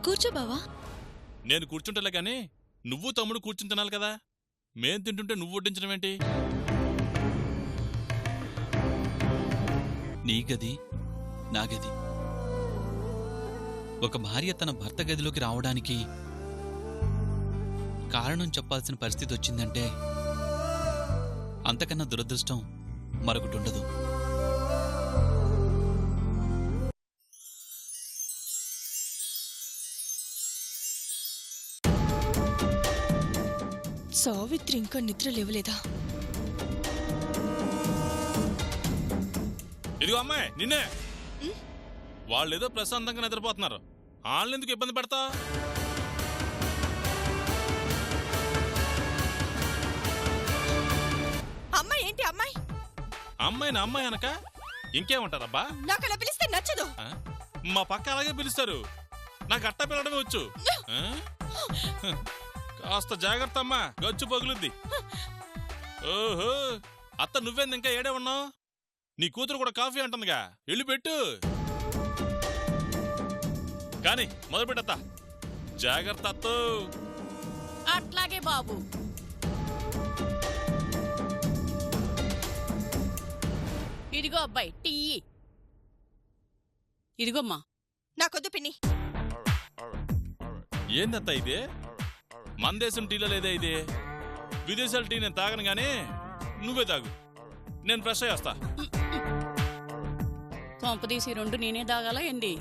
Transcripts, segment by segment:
కూర్చో బావా. నేను కూర్చుంటలే కానీ నువ్వు తమ్ముడు కూర్చుని తినాలి కదా. మేం తింటుంటే నువ్వు వడ్డించడం ఏంటి? నీ గది నా గది. ఒక భార్య తన భర్త గదిలోకి రావడానికి కారణం చెప్పాల్సిన పరిస్థితి వచ్చిందంటే అంతకన్నా దురదృష్టం మరొకటి ఉండదు. సావిత్రి ఇంకా నిద్ర లేవలేదా? ఇదిగో అమ్మాయి నిన్నే. వాళ్ళేదో ప్రశాంతంగా నిద్రపోతున్నారు, వాళ్ళెందుకు ఇబ్బంది పెడతా? అమ్మాయి ఏంటి అమ్మాయి? అమ్మాయిని అమ్మాయి అనక ఇంకేమంటారబ్బా? నాకు అలా పిలిస్తే నచ్చదు. మా పక్క అలాగే పిలుస్తారు, నాకు అట్ట పిలవడమే వచ్చు. కాస్త జాగ్రత్త అమ్మా, గచ్చు పగులుద్ది. ఓహో అత్త నువ్వేంది ఇంకా ఏడే ఉన్నావు? నీ కూతురు కూడా కాఫీ అంటుందిగా, వెళ్ళి పెట్టు. కానీ మొదలు పెట్టత్తా, జాగ్రత్త అత్తో. అట్లాగే బాబు. ఇదిగో అబ్బాయి టీ. ఇదిగోమ్మా. నాకొద్దు పిన్ని. ఏందత్తా ఇదే? మన దేశం టీలో లేదే ఇది. విదేశాల టీ నేను తాగను గానీ నువ్వే తాగు, నేను ఫ్రెష్ అయ్యేస్తా. కొంపదీసి రెండు నేనే తాగాలా ఏంది?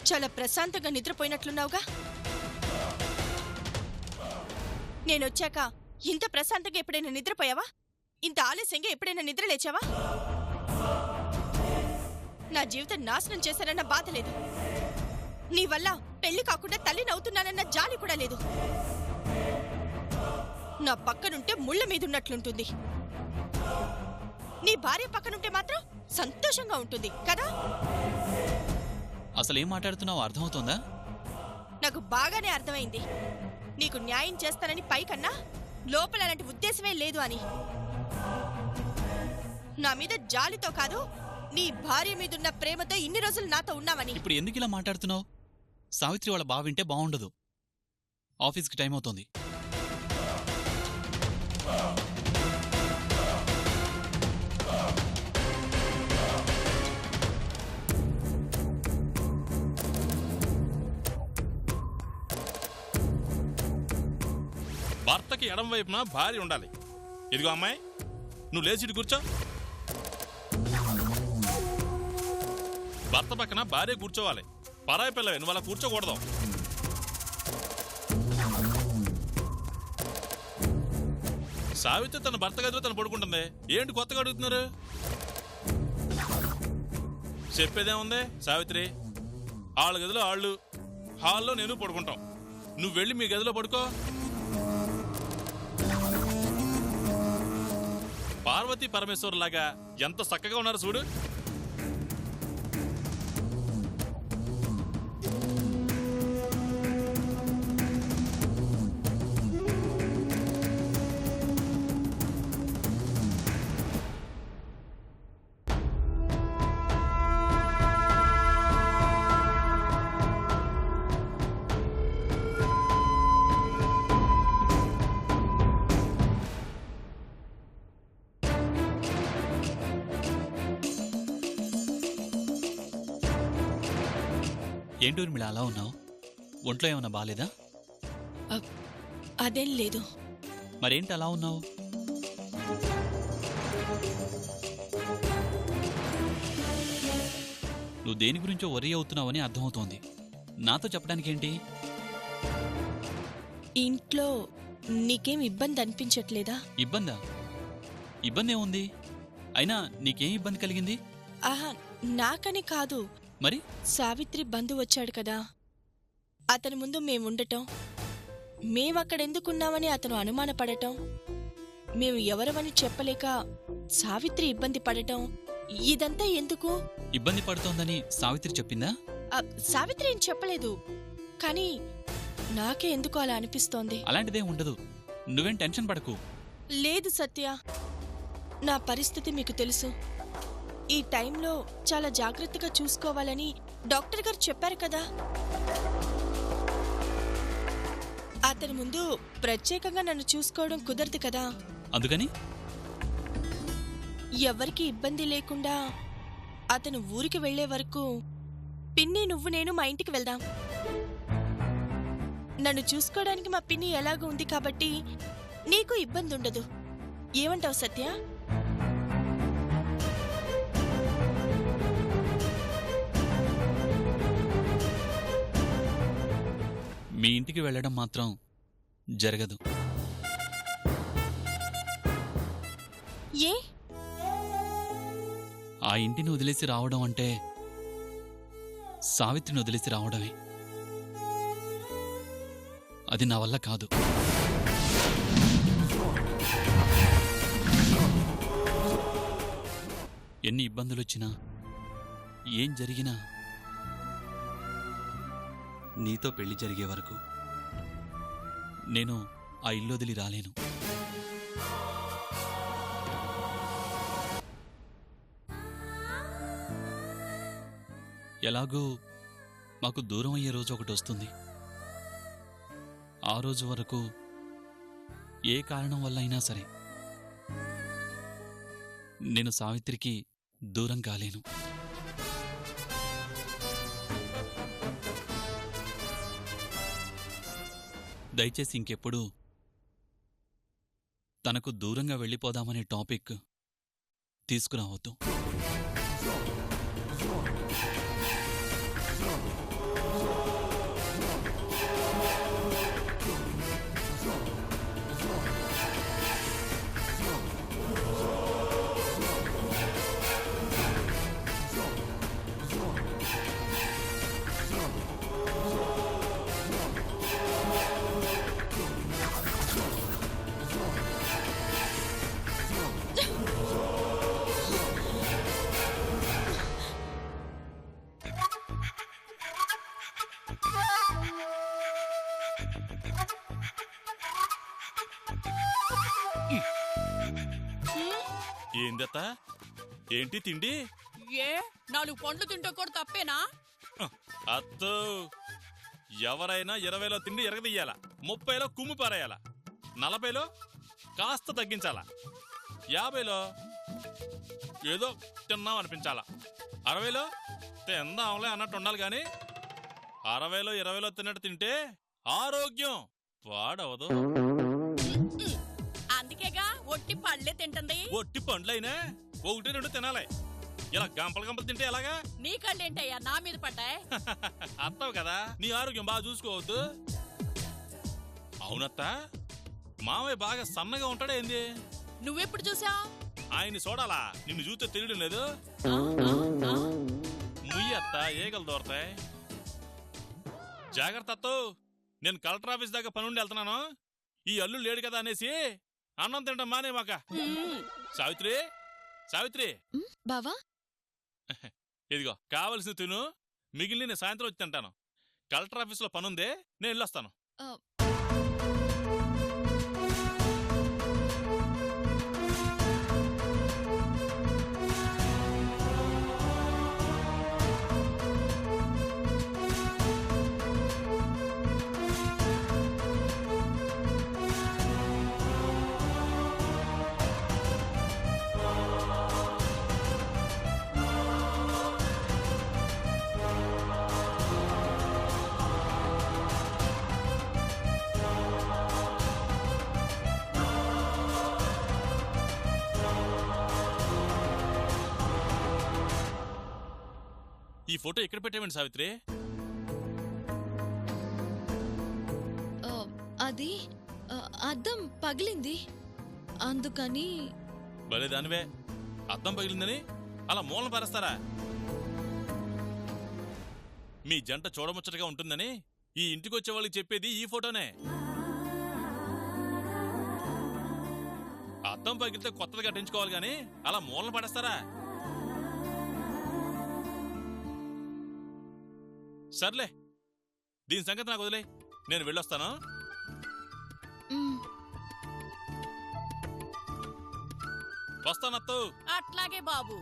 చాలా ప్రశాంతంగా నిద్రపోయినట్లున్నావుగా. నేనొచ్చాక ఇంత ప్రశాంతంగా ఎప్పుడైనా నిద్రపోయావా? ఇంత ఆలస్యంగా ఎప్పుడైనా నిద్ర లేచావా? నా జీవితం నాశనం చేశానన్న బాధ లేదు, నీ వల్ల పెళ్లి కాకుండా తల్లినవుతున్నానన్న జాలి కూడా లేదు. నా పక్కనుంటే ముళ్ళ మీదున్నట్లుంటుంది, నీ భార్య పక్కనుంటే మాత్రం సంతోషంగా ఉంటుంది కదా. అసలేం మాట్లాడుతున్నావు అర్థమవుతోందా? నాకు బాగానే అర్థమైంది. నీకు న్యాయం చేస్తానని పైకన్నా లోపల అలాంటి ఉద్దేశమే లేదు అని. నా మీద జాలితో కాదు, నీ భార్య మీదున్న ప్రేమతో ఇన్ని రోజులు నాతో ఉన్నావని. ఇప్పుడు ఎందుకు ఇలా మాట్లాడుతున్నావు? సావిత్రి వాళ్ళ బావ వింటే బాగుండదు. ఆఫీస్కి టైం అవుతోంది. భర్తకి ఎడం వైపున భార్య ఉండాలి. ఇదిగో అమ్మాయి, నువ్వు లేచిటి కూర్చో. భర్త పక్కన భార్య కూర్చోవాలి, పరాయి పిల్లవే, నువ్వు అలా కూర్చోకూడదు. సావిత్రి తన భర్త గదిలో తను పడుకుంటుంది, ఏంటి కొత్తగా అడుగుతున్నారు? చెప్పేదేముంది సావిత్రి, వాళ్ళ గదిలో వాళ్ళు, హాల్లో నేను పడుకుంటాం. నువ్వు వెళ్ళి మీ గదిలో పడుకో. పార్వతీ పరమేశ్వర్ లాగా ఎంత చక్కగా ఉన్నారు చూడు. ఏంటో మీరు అలా ఉన్నావు? ఒంట్లో ఏమన్నా బాలేదా? అదేం లేదు. మరేంటి అలా ఉన్నావు? నువ్వు దేని గురించో వరీ అవుతున్నావని అర్థమవుతోంది. నాతో చెప్పడానికేంటి? ఇంట్లో నీకేం ఇబ్బంది అనిపించట్లేదా? ఇబ్బందా? ఇబ్బంది ఏముంది? అయినా నీకేం ఇబ్బంది కలిగింది? ఆహా, నాకని కాదు. మరి సావిత్రి బంధు వచ్చాడు కదా, అతని ముందు మేముండటం, మేమక్కడెందుకున్నామని అతను అనుమానపడటం, మేము ఎవరమని చెప్పలేక సావిత్రి ఇబ్బంది పడటం, ఇదంతా ఎందుకు? ఇబ్బంది పడుతోందని సావిత్రి చెప్పిందా? సావిత్రి ఏం చెప్పలేదు, కానీ నాకే ఎందుకు అలా అనిపిస్తోంది. అలాంటిదేం ఉండదు, నువ్వేం టెన్షన్ పడకు. లేదు సత్య, నా పరిస్థితి మీకు తెలుసు. ఈ టైంలో చాలా జాగ్రత్తగా చూసుకోవాలని డాక్టర్ గారు చెప్పారు కదా. అతని ముందు ప్రత్యేకంగా నన్ను చూసుకోవడం కుదరదు కదా. అందుకని ఎవరికి ఇబ్బంది లేకుండా అతను ఊరికి వెళ్లే వరకు పిన్ని, నువ్వు, నేను మా ఇంటికి వెళ్దాం. నన్ను చూసుకోవడానికి మా పిన్ని ఎలాగూ ఉంది కాబట్టి నీకు ఇబ్బంది ఉండదు. ఏమంటావు సత్య? మీ ఇంటికి వెళ్ళడం మాత్రం జరగదు. ఏ? ఆ ఇంటిని వదిలేసి రావడం అంటే సావిత్రిని వదిలేసి రావడమే. అది నా వల్ల కాదు. ఎన్ని ఇబ్బందులొచ్చినా, ఏం జరిగినా నీతో పెళ్లి జరిగే వరకు నేను ఆ ఇల్లు వదిలి రాలేను. ఎలాగో మాకు దూరం అయ్యే రోజు ఒకటి వస్తుంది. ఆ రోజు వరకు ఏ కారణం వల్ల అయినా సరే నేను సావిత్రికి దూరం కాలేను. దయచేసి ఇంకెప్పుడు తనకు దూరంగా వెళ్ళిపోదామనే టాపిక్ తీసుకురావద్దు. ఏందత్త? ఏంటి తిండి? ఏ 4 పండ్లు తింటే కూడా తప్పేనా? అత్తో, ఎవరైనా 20లో తిండి ఎరగదీయాల, 30లో కుమ్ము పారేయాల, 40లో కాస్త తగ్గించాలా, 50లో ఏదో తిన్నాం అనిపించాలా, 60లో తిందాంలే అన్నట్టు ఉండాలి. గాని 60లో 20లో తిన్నట్టు తింటే ఆరోగ్యం పాడవదు. అందుకేగా ఒట్టి పళ్ళే తింటుంది. ఒట్టి పండ్లైనా 1-2 తినాలి. ఇలా గంపలు తింటే ఎలాగా? నీ కళ్ళేంటయ్యా నా మీద పడ్డాయి? అత్తవు కదా, నీ ఆరోగ్యం బాగా చూసుకోవద్దు. అవునత్త, మామయ్య బాగా సన్నగా ఉంటాడా ఏంది? నువ్వెప్పుడు చూసావు? ఆయన్ని చూడాలా? నిన్ను చూస్తే తెలియడం లేదు. ముయ్యత్త, ఏగలు దోరతాయి. జాగ్రత్త అత్తో, నేను కలెక్టర్ ఆఫీస్ దాకా పనుండి వెళ్తున్నాను. ఈ అల్లు లేడు కదా అనేసి అన్నం తింటాం మానే మాక. సావిత్రి, సావిత్రి బావా, ఇదిగో కావలసిన తిను, మిగిలిన నేను సాయంత్రం వచ్చి తింటాను. కలెక్టర్ ఆఫీసులో పనుందే, నేను వెళ్ళొస్తాను. ఈ ఫోటో ఎక్కడ పెట్టామండి సావిత్రి? అది అద్దం పగిలింది అందుకని. భలే దానివే, అద్దం పగిలిందని అలా మూలన పారేస్తారా? మీ జంట చూడముచ్చటగా ఉంటుందని ఈ ఇంటికి వచ్చే వాళ్ళకి చెప్పేది ఈ ఫోటోనే. అద్దం పగిలితే కొత్తది కట్టించుకోవాలి గాని అలా మూలన పడేస్తారా? సర్లే, దీని సంగతి నాకు వదిలే, నేను వెళ్ళొస్తాను. వస్తానత్తు. అట్లాగే బాబు.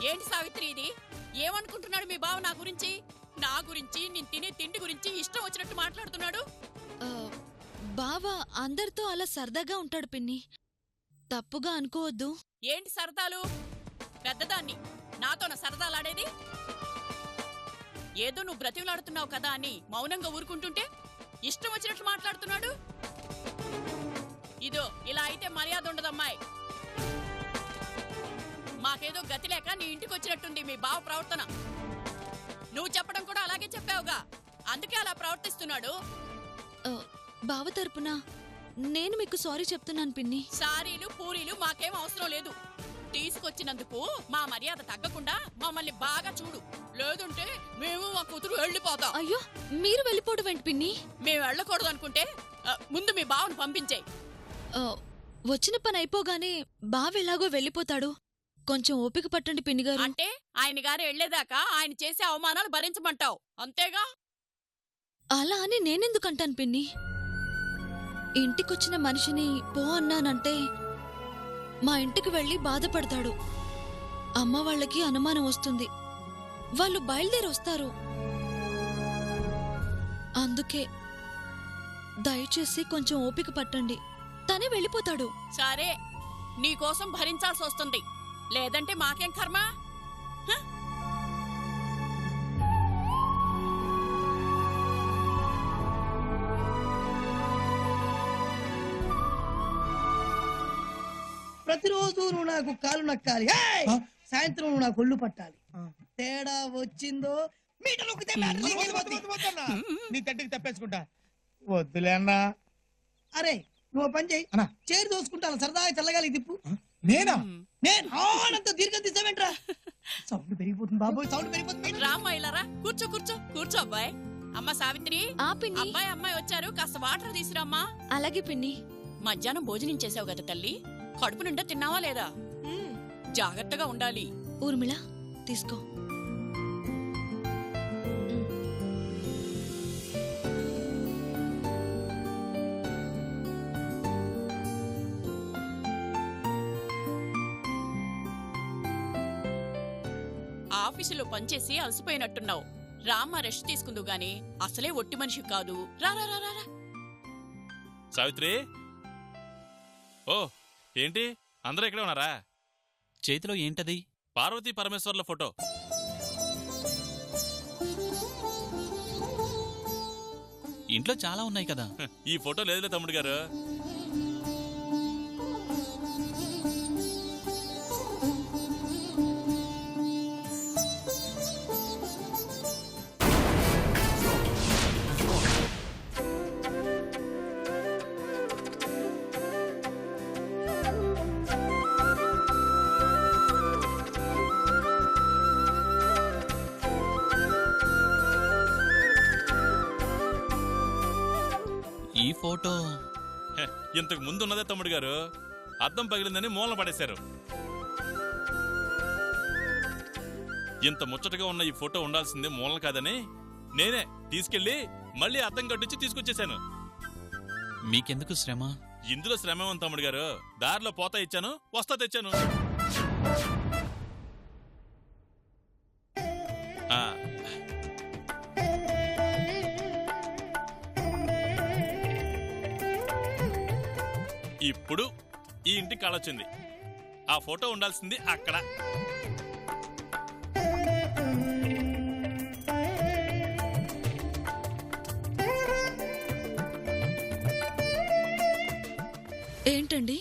ఏంటి సావిత్రి ఇది? ఏమనుకుంటున్నాడు మీ బావ నా గురించి? నా గురించి, నేను తినే తిండి గురించి ఇష్టం వచ్చినట్టు మాట్లాడుతున్నాడు. బావా అందరితో అలా సరదాగా ఉంటాడు పిన్ని, తప్పుగా అనుకోవద్దు. ఏంటి సరదాలు? పెద్దదాన్ని నాతోన సరదాలాడేది? ఏదో నువ్వు బ్రతిమలాడుతున్నావు కదా అని మౌనంగా ఊరుకుంటుంటే ఇష్టం వచ్చినట్లు మాట్లాడుతున్నాడు. ఇదో ఇలా అయితే మర్యాద ఉండదమ్మాయి. మాకేదో గతి లేక నీ ఇంటికి వచ్చినట్టుంది మీ బావ ప్రవర్తన. నువ్వు చెప్పడం కూడా అలాగే చెప్పావుగా, అందుకే అలా ప్రవర్తిస్తున్నాడు. బావ తరపున నేను మీకు సారీ చెప్తున్నాను పిన్ని. సారీలు పూరీలు మాకేం అవసరం లేదు. తీసుకొచ్చినందుకు మా మర్యాద తగ్గకుండా మమ్మల్ని బాగా చూడు, లేదుంటే మేము మా కూతురు వెళ్ళిపోతాం. అయ్యో, మీరు వెళ్ళిపోవడం ఏంటి పిన్ని? మేము వెళ్ళకూడదు అనుకుంటే ముందు మీ బావను పంపించేయి. వచ్చిన పని అయిపోగానే బావ ఎలాగో వెళ్ళిపోతాడు, కొంచెం ఓపిక పట్టండి పిన్ని గారు. అంటే ఆయన గారు వెళ్లేదాకా ఆయన చేసే అవమానాలు భరించమంటావు అంతేగా? అలా అని నేనెందుకంటాను పిన్ని? ఇంటికొచ్చిన మనిషిని పో అన్నానంటే మా ఇంటికి వెళ్ళి బాధపడతాడు. అమ్మ వాళ్ళకి అనుమానం వస్తుంది, వాళ్ళు బయలుదేరి వస్తారు. అందుకే దయచేసి కొంచెం ఓపిక పట్టండి, తనే వెళ్ళిపోతాడు. సరే, నీకోసం భరించాల్సి వస్తుంది, లేదంటే మాకేం కర్మ? ప్రతిరోజు నువ్వు నాకు కాలు నక్కాలి, సాయంత్రం నువ్వు నాకు ఒళ్ళు పట్టాలి. తేడా వచ్చిందో మీటర్ నొక్కితే మ్యాటర్ లీక్ అయిపోద్ది. నీ తట్టికి తప్పేసుకుంటా. వద్దులే అన్నా. అరే నువ్వు పని చేయి, చేరు దోసుకుంటాను సరదాగా చల్లగాలి తిప్పు. నేనా? నేను ఆనంత దీర్ఘం తీసావేంట్రా? సౌండ్ పెరిగిపోతుంది బాబోయ్, సౌండ్ పెరిగిపోతుంది. రామ్మా ఇలారా, కూర్చో కూర్చో కూర్చో అబ్బాయి. అమ్మ సావిత్రి, ఆ పిన్ని. అబ్బాయి అమ్మాయి వచ్చారు, కాస్త వాటర్ తీసురామ్మా. అలాగే పిన్ని. మధ్యాహ్నం భోజనం చేసావు కదా తల్లి, కడుపు నిండా తిన్నావా లేదా? జాగ్రత్తగా ఉండాలి. ఊర్మిళ తీసుకో. ఆఫీసులో పనిచేసి అలసిపోయినట్టున్నావు, రామ్మ రెస్ట్ తీసుకుందు గాని అసలే ఒట్టి మనిషి కాదు. రా రా రా రా. సావిత్రి, ఓ ఏంటి అందరూ ఇక్కడే ఉన్నారా? చేతిలో ఏంటది? పార్వతీ పరమేశ్వర్ల ఫోటో. ఇంట్లో చాలా ఉన్నాయి కదా. ఈ ఫోటో లేదులే తమ్ముడు గారు. ఈ ఫోటో ఇంతకు ముందు ఉన్నదే తమ్ముడు గారు, అద్దం పగిలిందని మూలన పడేశారు. ఇంత ముచ్చటగా ఉన్న ఈ ఫోటో ఉండాల్సిందే మూలన కాదని నేనే తీసుకెళ్లి మళ్ళీ అద్దం కట్టించి తీసుకొచ్చేశాను. మీకెందుకు శ్రమ? ఇందులో శ్రమ ఉంది తమ్ముడు గారు, దారిలో పోతా ఇచ్చాను, వస్తా తెచ్చాను. ఇప్పుడు ఈ ఇంటికి కాళొచ్చింది, ఆ ఫోటో ఉండాల్సింది అక్కడ. ఏంటండి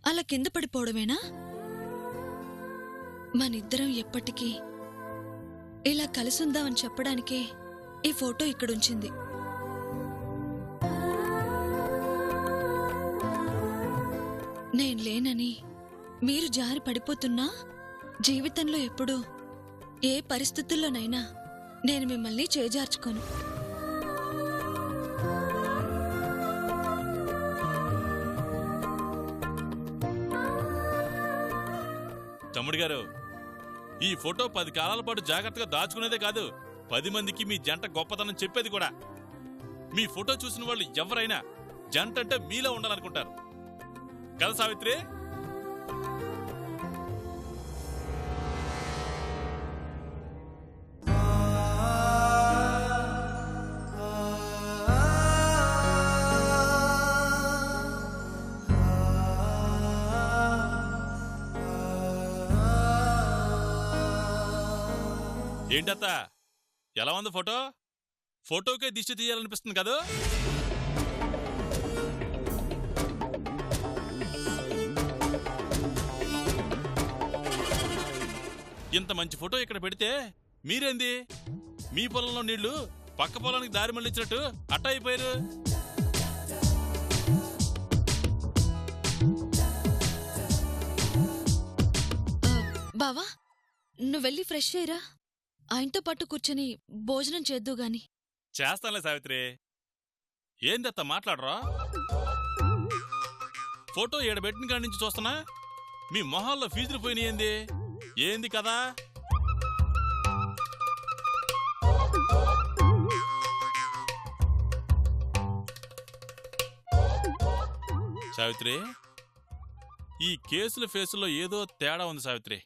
అలా కింద పడిపోవడమేనా? మనిద్దరం ఎప్పటికీ ఇలా కలిసుందామని చెప్పడానికే ఈ ఫోటో ఇక్కడుంచింది. నేను లేనని మీరు జారి పడిపోతున్నా జీవితంలో ఎప్పుడూ ఏ పరిస్థితుల్లోనైనా నేను మిమ్మల్ని చేజార్చుకోను. తమ్ముడు గారు, ఈ ఫోటో 10 కాలాల పాటు జాగ్రత్తగా దాచుకునేదే కాదు, 10 మందికి మీ జంట గొప్పతనం చెప్పేది కూడా. మీ ఫోటో చూసిన వాళ్ళు ఎవరైనా జంట అంటే మీలో ఉండాలనుకుంటారు కదా సావిత్రి? ఏంటత్త, ఎలా ఉంది ఫోటో? ఫోటోకే దిష్టి తీయాలనిపిస్తుంది కదా? ఇంత మంచి ఫోటో ఇక్కడ పెడితే మీరేంది మీ పొలంలో నీళ్లు పక్క పొలానికి దారి మళ్ళించినట్టు అట్ట అయిపోయారు. బావా, నువ్వు వెళ్ళి ఫ్రెష్ అయ్యరా, ఆయనతో పాటు కూర్చొని భోజనం చేద్దు గాని. చేస్తానులే సావిత్రి. ఏందత్త మాట్లాడరా? ఫోటో ఏడబెట్టిన కాడి నుంచి చూస్తున్నా మీ మొహాల్లో ఫీజులు పోయినాయింది. ఏంది కదా? సావిత్రి, ఈ కేసుల ఫేసుల్లో ఏదో తేడా ఉంది సావిత్రి.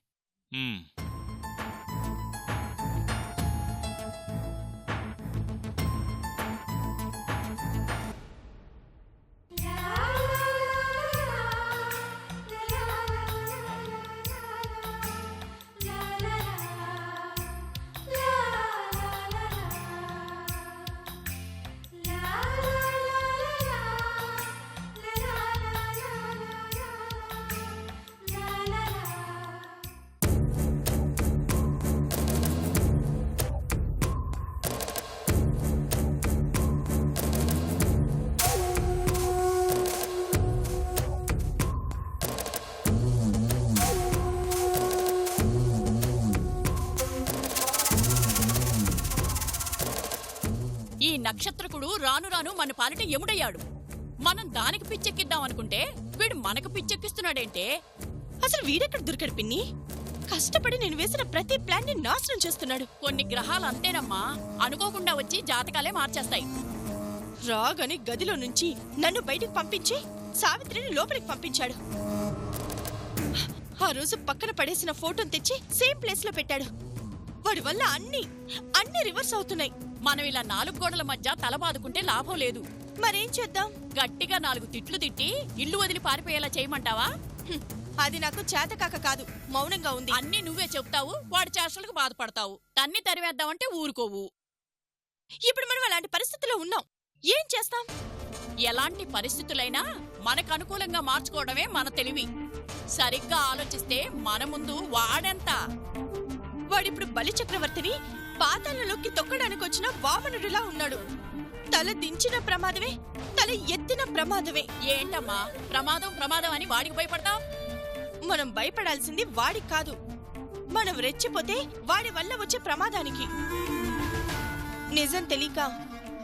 ఈ నక్షత్రకుడు రాను రాను మన పాలిట ఎముడయ్యాడు. మనం దానికి పిచ్చెక్కిద్దాం అనుకుంటే వీడు మనకు పిచ్చెక్కిస్తున్నాడేంటే? అసలు వీడెక్కడ దొరికాడు పిన్ని? కష్టపడి నేను వేసిన ప్రతి ప్లాన్ ని నాశనం చేస్తున్నాడు. కొన్ని గ్రహాలు అంతేనమ్మా, అనుకోకుండా వచ్చి జాతకాలే మార్చేస్తాయి. రాగానే గదిలో నుంచి నన్ను బయటికి పంపించి సావిత్రిని లోపలికి పంపించాడు. ఆ రోజు పక్కన పడేసిన ఫోటోని తెచ్చి సేమ్ ప్లేస్ లో పెట్టాడు. వాడి వల్ల అన్ని రివర్స్ అవుతున్నాయి. మనం ఇలా 4 గోడల మధ్య తల బాదుకుంటే లాభం లేదు. మరేం చేద్దాం? గట్టిగా 4 తిట్లు తిట్టి ఇల్లు వదిలి పారిపోయేలా చేయమంటావా? అది నాకు చేతకాక కాదు, మౌనంగా ఉంది. అన్నీ నువ్వే చెప్తావు, వాడి చేష్టలకు బాధపడతావు. తన్ని తరివేద్దామంటే ఊరుకోవు. ఇప్పుడు మనం అలాంటి పరిస్థితిలో ఉన్నాం, ఏం చేస్తాం? ఎలాంటి పరిస్థితులైనా మనకు అనుకూలంగా మార్చుకోవడమే మన తెలివి. సరిగ్గా ఆలోచిస్తే మన ముందు వాడెంత. వాడిప్పుడు బలి చక్రవర్తిని పాతాళంలోకి తొక్కడానికి వచ్చిన వామనుడిలా ఉన్నాడు. తల దించిన ప్రమాదమే, తల ఎత్తిన ప్రమాదమే. ఏంటమ్మా ప్రమాదం అని వాడికి భయపడతావు? మనం భయపడాల్సింది వాడికి కాదు, మనం రెచ్చిపోతే వాడి వల్ల వచ్చే ప్రమాదానికి. నిజం తెలియక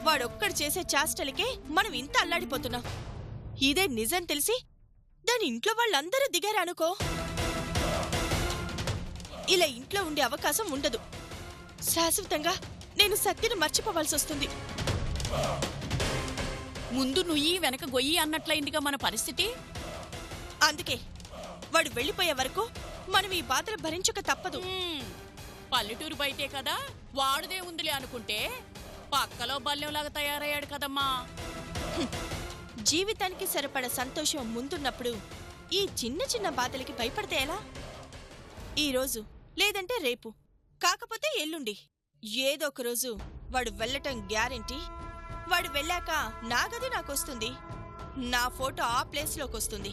వాడొక్కడు చేసే చేష్టలకే మనం ఇంత అల్లాడిపోతున్నాం. ఇదే నిజం తెలిసి దాని ఇంట్లో వాళ్ళందరూ దిగారనుకో, ఇలా ఇంట్లో ఉండే అవకాశం ఉండదు. శాశ్వతంగా నేను సత్యను మర్చిపోవాల్సి వస్తుంది. ముందు నుయ్యి వెనక గొయ్యి అన్నట్లయిందిగా మన పరిస్థితి. అందుకే వాడు వెళ్ళిపోయే వరకు మనం ఈ బాధలు భరించక తప్పదు. పల్లెటూరు బయటే కదా, వాడుదే ఉందిలే అనుకుంటే పక్కలో బల్లెంలాగా తయారయ్యాడు కదమ్మా. జీవితానికి సరిపడ సంతోషం ముందున్నప్పుడు ఈ చిన్న చిన్న బాధలకి భయపడితే ఎలా? ఈరోజు లేదంటే రేపు, కాకపోతే ఎల్లుండి, ఏదో ఒక రోజు వాడు వెళ్ళటం గ్యారెంటీ. వాడు వెళ్ళాక నా గది నాకొస్తుంది, నా ఫోటో ఆ ప్లేస్లోకి వస్తుంది.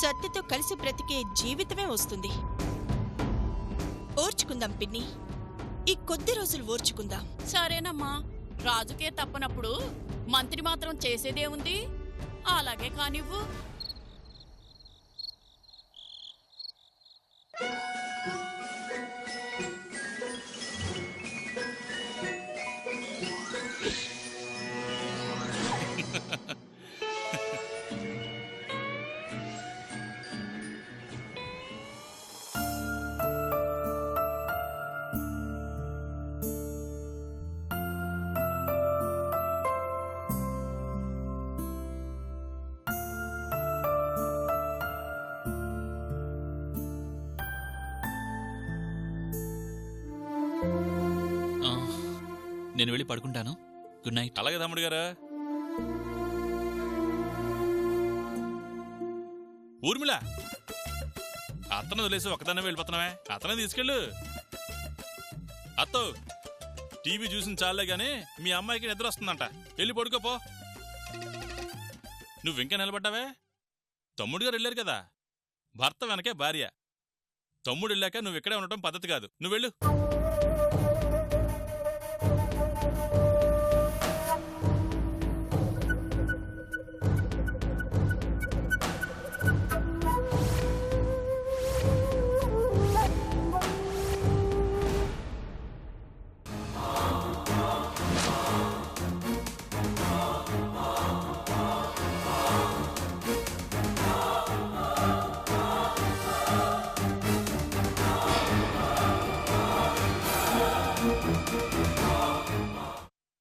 సత్యతో కలిసి బ్రతికే జీవితమే వస్తుంది. ఓర్చుకుందాం పిన్ని, ఈ కొద్ది రోజులు ఓర్చుకుందాం. సరేనమ్మా, రాజుకే తప్పనప్పుడు మంత్రి మాత్రం చేసేదేముంది? అలాగే కానివ్వు. ఆ, నేను వెళ్ళి పడుకుంటాను. Good night. అలాగే తమ్ముడు గారు. ఊర్మిళ, అత్తను వదిలేసి ఒకదాన్ని వెళ్ళిపోతున్నావే, అతనే తీసుకెళ్ళు. అత్తో, టీవీ చూసిన చాలే గాని మీ అమ్మాయికి నిద్ర వస్తుందంట, వెళ్ళి పడుకోపో. నువ్వింకా నిలబడ్డావే? తమ్ముడు గారు వెళ్ళారు కదా, భర్త వెనకే భార్య. తమ్ముడు వెళ్ళాక నువ్వు ఇక్కడే ఉండటం పద్ధతి కాదు, నువ్వెళ్ళు.